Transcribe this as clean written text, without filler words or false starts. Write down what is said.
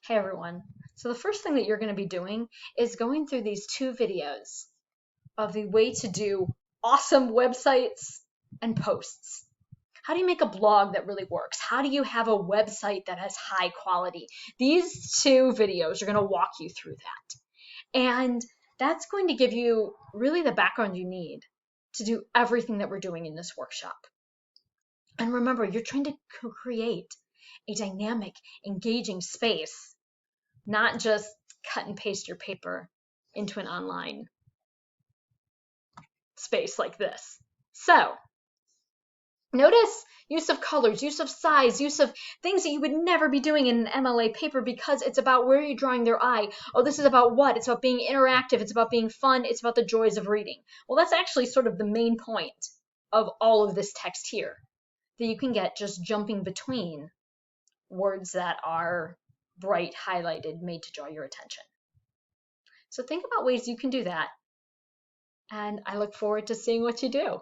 Hey everyone. So the first thing that you're going to be doing is going through these two videos of the way to do awesome websites and posts. How do you make a blog that really works? How do you have a website that has high quality? These two videos are going to walk you through that. And that's going to give you really the background you need to do everything that we're doing in this workshop. And remember, you're trying to create a dynamic, engaging space, not just cut and paste your paper into an online space like this. So notice use of colors, use of size, use of things that you would never be doing in an MLA paper because it's about where you're drawing their eye. Oh, this is about what? It's about being interactive. It's about being fun. It's about the joys of reading. Well, that's actually sort of the main point of all of this text here that you can get just jumping between words that are bright, highlighted, made to draw your attention. So think about ways you can do that, and I look forward to seeing what you do.